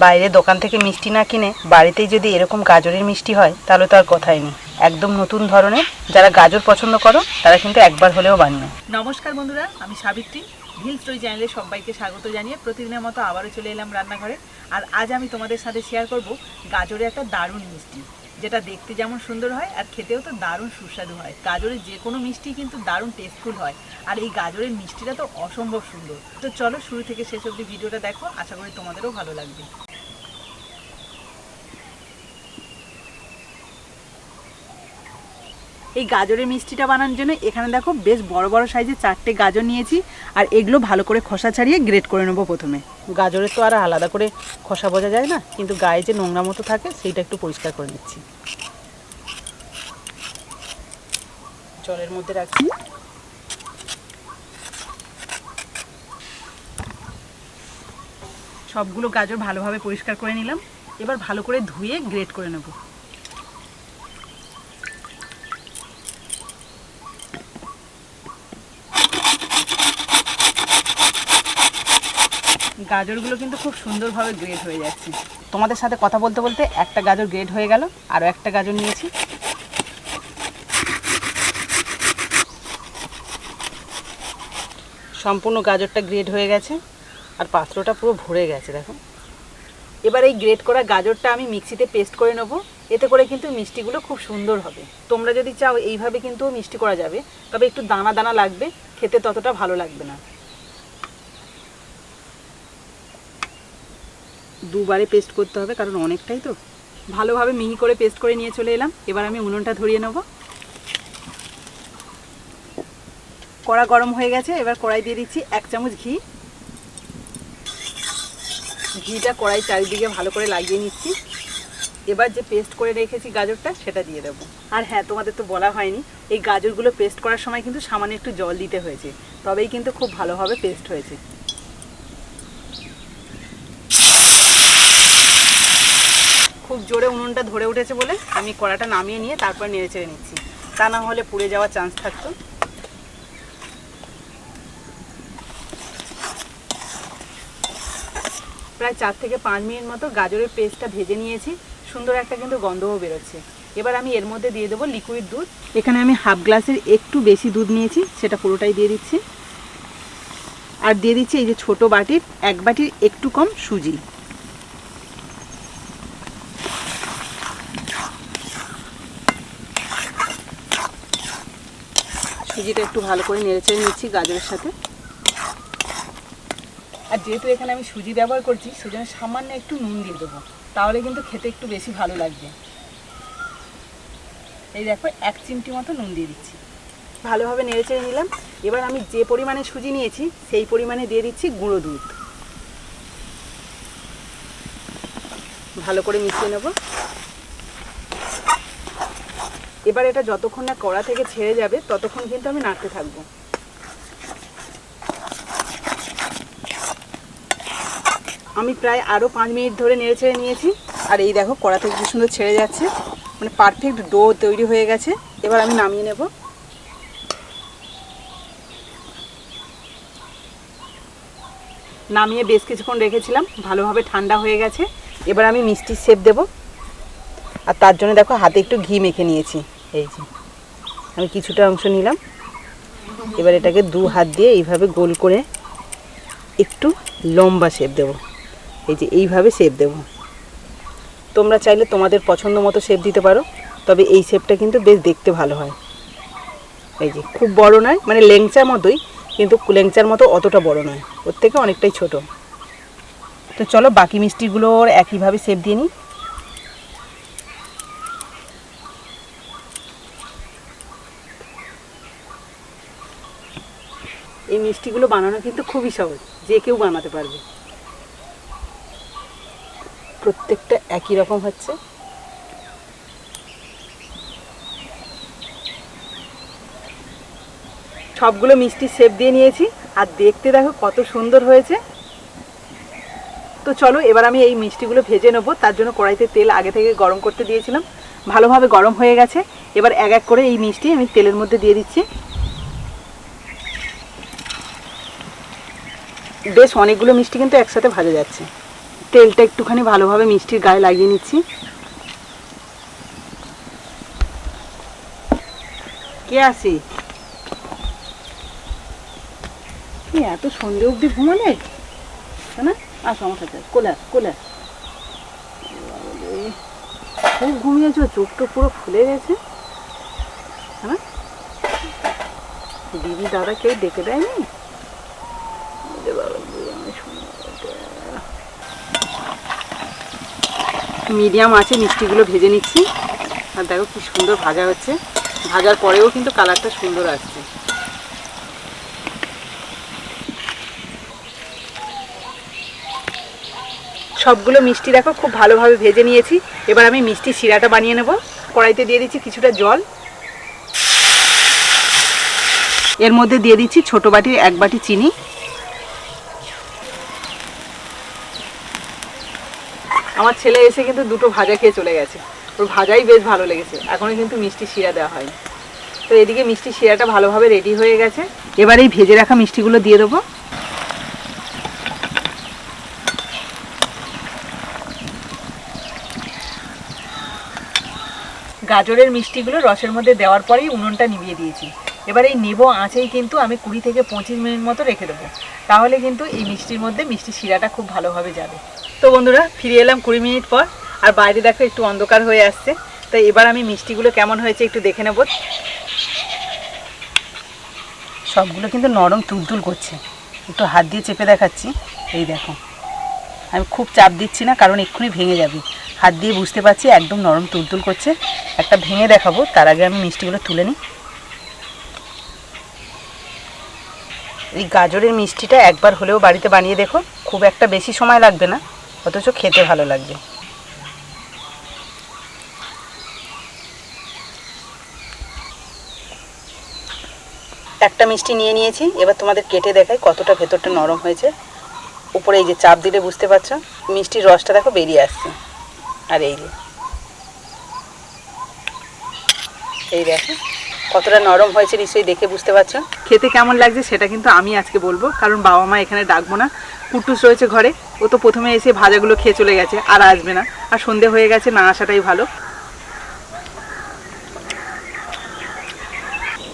বাইরে দোকান থেকে মিষ্টি না কিনে বাড়িতেই যদি এরকম গাজরের মিষ্টি হয় তাহলে তো আর কথাই নেই। একদম নতুন ধরনের। যারা গাজর পছন্দ করো তারা কিন্তু একবার হলেও বানিও। নমস্কার বন্ধুরা, আমি সাবিত্রী। ভিল স্টোরি চ্যানেলে সবাইকে স্বাগত জানিয়ে প্রতিদিনের মতো আবারও চলে এলাম রান্নাঘরে। আর আজ আমি তোমাদের সাথে শেয়ার করব গাজরের একটা দারুণ মিষ্টি, যেটা দেখতে যেমন সুন্দর হয় আর খেতেও তো দারুণ সুস্বাদু হয়। গাজরের যে কোনো মিষ্টি কিন্তু দারুণ টেস্টফুল হয়, আর এই গাজরের মিষ্টিটা তো অসম্ভব সুন্দর। তো চলো শুরু থেকে শেষ অবধি ভিডিওটা দেখো, আশা করি তোমাদেরও ভালো লাগবে। এই গাজরের মিষ্টিটা বানানোর জন্য এখানে দেখো বেশ বড় বড় সাইজের 4টে গাজর নিয়েছি, আর এগুলো ভালো করে খোসা ছাড়িয়ে গ্রেট করে নেবো। প্রথমে গাজরের তো আর আলাদা করে খোসা বোঝা যায় না, কিন্তু গায়ে যে নোংরা মতো থাকে সেইটা একটু পরিষ্কার করে নিচ্ছি। জলের মধ্যে রাখছি। সবগুলো গাজর ভালোভাবে পরিষ্কার করে নিলাম। এবার ভালো করে ধুয়ে গ্রেট করে নেব। গাজরগুলো কিন্তু খুব সুন্দরভাবে গ্রেট হয়ে যাচ্ছে। তোমাদের সাথে কথা বলতে বলতে একটা গাজর গ্রেট হয়ে গেল, আরও একটা গাজর নিয়েছি। সম্পূর্ণ গাজরটা গ্রেট হয়ে গেছে, আর পাত্রটা পুরো ভরে গেছে দেখো। এবার এই গ্রেট করা গাজরটা আমি মিক্সিতে পেস্ট করে নেব। এতে করে কিন্তু মিষ্টিগুলো খুব সুন্দর হবে। তোমরা যদি চাও এইভাবে কিন্তু মিষ্টি করা যাবে, তবে একটু দানা দানা লাগবে, খেতে ততটা ভালো লাগবে না। দুবারে পেস্ট করতে হবে, কারণ অনেকটাই তো। ভালোভাবে মিহি করে পেস্ট করে নিয়ে চলে এলাম। এবার আমি উনুনটা ধরিয়ে নেব। কড়া গরম হয়ে গেছে, এবার কড়াই দিয়ে দিচ্ছি 1 চামচ ঘি। ঘিটা কড়াই চারিদিকে ভালো করে লাগিয়ে নিচ্ছি। এবার যে পেস্ট করে রেখেছি গাজরটা, সেটা দিয়ে দেবো। আর হ্যাঁ, তোমাদের তো বলা হয়নি, এই গাজরগুলো পেস্ট করার সময় কিন্তু সামান্য একটু জল দিতে হয়েছে, তবেই কিন্তু খুব ভালোভাবে পেস্ট হয়েছে। খুব জোরে উনুনটা ধরে উঠেছে বলে আমি কড়াটা নামিয়ে নিয়ে তারপর নেড়ে চেড়ে নিচ্ছি, তা না হলে পুড়ে যাওয়ার চান্স থাকতো। প্রায় 4 থেকে 5 মিনিট মতো গাজরের পেস্টটা ভেজে নিয়েছি। সুন্দর একটা কিন্তু গন্ধও বেরোচ্ছে। এবার আমি এর মধ্যে দিয়ে দেবো লিকুইড দুধ। এখানে আমি হাফ গ্লাসের একটু বেশি দুধ নিয়েছি, সেটা পুরোটাই দিয়ে দিচ্ছি। আর দিয়ে দিচ্ছি এই যে ছোট বাটির 1 বাটির একটু কম সুজি। সুজিটা একটু ভালো করে নেড়েচেড়ে নিচ্ছি গাজরের সাথে। আর যেহেতু এখানে আমি সুজি ব্যবহার করছি, সেজন্য সামান্য একটু নুন দিয়ে দেবো, তাহলে কিন্তু খেতে একটু বেশি ভালো লাগবে। এই দেখো 1 চিমটি মতো নুন দিয়ে দিচ্ছি। ভালোভাবে নেড়েচেড়ে নিলাম। এবার আমি যে পরিমাণে সুজি নিয়েছি সেই পরিমাণে দিয়ে দিচ্ছি গুঁড়ো দুধ। ভালো করে মিশিয়ে নেব। এবার এটা যতক্ষণ না কড়া থেকে ছেড়ে যাবে ততক্ষণ কিন্তু আমি নাড়তে থাকবো। আমি প্রায় আরও 5 মিনিট ধরে নেড়ে ছেড়ে নিয়েছি। আর এই দেখো কড়া থেকে কি সুন্দর ছেড়ে যাচ্ছে, মানে পারফেক্ট ডো তৈরি হয়ে গেছে। এবার আমি নামিয়ে নেব। নামিয়ে বেশ কিছুক্ষণ রেখেছিলাম, ভালোভাবে ঠান্ডা হয়ে গেছে। এবার আমি মিষ্টির শেপ দেব। আর তার জন্য দেখো হাতে একটু ঘি মেখে নিয়েছি। এই যে আমি কিছুটা অংশ নিলাম। এবার এটাকে 2 হাত দিয়ে এইভাবে গোল করে একটু লম্বা শেপ দেব। এই যে এইভাবে শেপ দেব। তোমরা চাইলে তোমাদের পছন্দ মতো শেপ দিতে পারো, তবে এই শেপটা কিন্তু বেশ দেখতে ভালো হয়। এই যে খুব বড় নয়, মানে লেংচার মতোই, কিন্তু লেংচার মতো অতটা বড় নয়, ওর থেকে অনেকটাই ছোট। তো চলো বাকি মিষ্টিগুলোর একইভাবে শেপ দিয়ে নিই। এই মিষ্টিগুলো বানানো কিন্তু খুবই সহজ, যে কেউ বানাতে পারবে। প্রত্যেকটা একই রকম হচ্ছে। সবগুলো মিষ্টি শেপ দিয়ে নিয়েছি, আর দেখতে দেখো কত সুন্দর হয়েছে। তো চলো এবার আমি এই মিষ্টিগুলো ভেজে নেবো। তার জন্য কড়াইতে তেল আগে থেকে গরম করতে দিয়েছিলাম, ভালোভাবে গরম হয়ে গেছে। এবার এক এক করে এই মিষ্টি আমি তেলের মধ্যে দিয়ে দিচ্ছি। বেশ অনেকগুলো মিষ্টি কিন্তু একসাথে ভাজা যাচ্ছে। তেলটা একটুখানি ভালোভাবে মিষ্টির গায়ে লাগিয়ে নিচ্ছি। কে আসি? কি এত সন্ধে অবধি ঘুমালে? না আসো আমার সাথে, কোলে খুব ঘুমিয়েছ, চোখটা পুরো ফুলে গেছে। হ্যাঁ, দিদি দাদা কেউ ডেকে দেয়নি? মিডিয়াম আছে মিষ্টিগুলো ভেজে নিচ্ছি। আর দেখো কি সুন্দর ভাজা হচ্ছে, ভাজার পরেও কিন্তু কালারটা সুন্দর আসছে। সবগুলো মিষ্টি দেখো খুব ভালোভাবে ভেজে নিয়েছি। এবার আমি মিষ্টি শিরাটা বানিয়ে নেব। কড়াইতে দিয়ে দিচ্ছি কিছুটা জল, এর মধ্যে দিয়ে দিচ্ছি ছোট বাটির 1 বাটি চিনি। আমার ছেলে এসে কিন্তু দুটো ভাজা খেয়ে চলে গেছে, ওর ভাজাই বেশ ভালো লেগেছে। এখনো কিন্তু মিষ্টি শিরা দেওয়া হয়নি। তো এদিকে মিষ্টি শিরাটা ভালোভাবে রেডি হয়ে গেছে। এবার এই ভেজে রাখা মিষ্টিগুলো দিয়ে দেবো। গাজরের মিষ্টিগুলো রসের মধ্যে দেওয়ার পরেই উনুনটা নিভিয়ে দিয়েছি। এবার এই নেবো আঁচেই কিন্তু আমি 20 থেকে 25 মিনিট মতো রেখে দেবো। তাহলে কিন্তু এই মিষ্টির মধ্যে মিষ্টি শিরাটা খুব ভালোভাবে যাবে। তো বন্ধুরা ফিরে এলাম 20 মিনিট পর। আর বাইরে দেখো একটু অন্ধকার হয়ে আসছে। তো এবার আমি মিষ্টিগুলো কেমন হয়েছে একটু দেখে নেব। সবগুলো কিন্তু নরম তুলতুল করছে। একটু হাত দিয়ে চেপে দেখাচ্ছি, এই দেখো। আমি খুব চাপ দিচ্ছি না, কারণ এক্ষুনি ভেঙে যাবে। হাত দিয়ে বুঝতে পারছি একদম নরম তুলতুল করছে। একটা ভেঙে দেখাবো, তার আগে আমি মিষ্টিগুলো তুলে নিই। এই গাজরের মিষ্টিটা একবার হলেও বাড়িতে বানিয়ে দেখো, খুব একটা বেশি সময় লাগবে না, অথচ খেতে ভালো লাগবে। একটা মিষ্টি নিয়ে নিয়েছি, এবার তোমাদের কেটে দেখাই কতটা ভেতরটা নরম হয়েছে। উপরে এই যে চাপ দিলে বুঝতে পারছো মিষ্টির রসটা দেখো বেরিয়ে আসছে। আর এই যে এই দেখো কতটা নরম হয়েছে, নিশ্চয়ই দেখে বুঝতে পারছো। খেতে কেমন লাগছে সেটা কিন্তু আমি আজকে বলবো, কারণ বাবা মা এখানে ডাকবো না। কুট্টুস রয়েছে ঘরে, ও তো প্রথমে এসে ভাজাগুলো খেয়ে চলে গেছে, আর আসবে না। আর সন্ধে হয়ে গেছে, না আসাটাই ভালো।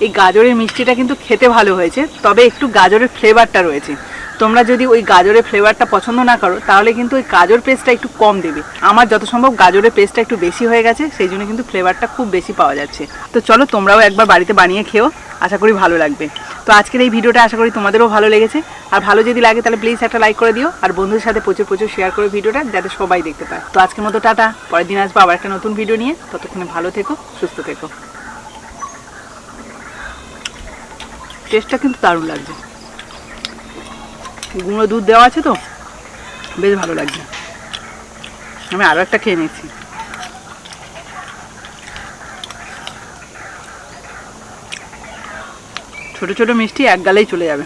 এই গাজরের মিষ্টিটা কিন্তু খেতে ভালো হয়েছে, তবে একটু গাজরের ফ্লেভারটা রয়েছে। তোমরা যদি ওই গাজরের ফ্লেভারটা পছন্দ না করো, তাহলে কিন্তু ওই গাজর পেস্টটা একটু কম দেবে। আমার যত সম্ভব গাজরের পেস্টটা একটু বেশি হয়ে গেছে, সেই জন্য কিন্তু ফ্লেভারটা খুব বেশি পাওয়া যাচ্ছে। তো চলো তোমরাও একবার বাড়িতে বানিয়ে খেও, আশা করি ভালো লাগবে। তো আজকের এই ভিডিওটা আশা করি তোমাদেরও ভালো লেগেছে। আর ভালো যদি লাগে তাহলে প্লিজ একটা লাইক করে দিও, আর বন্ধুদের সাথে প্রচুর প্রচুর শেয়ার করে ভিডিওটা, যাতে সবাই দেখতে পায়। তো আজকের মতো টাটা, পরের দিন আসবো আবার একটা নতুন ভিডিও নিয়ে। ততক্ষণে ভালো থেকো, সুস্থ থেকো। টেস্টটা কিন্তু দারুণ লাগছে, গুঁড়ো দুধ দেওয়া আছে তো বেশ ভালো লাগছে। আমি আরও একটা খেয়ে নিচ্ছি। ছোট ছোট মিষ্টি এক গালেই চলে যাবে।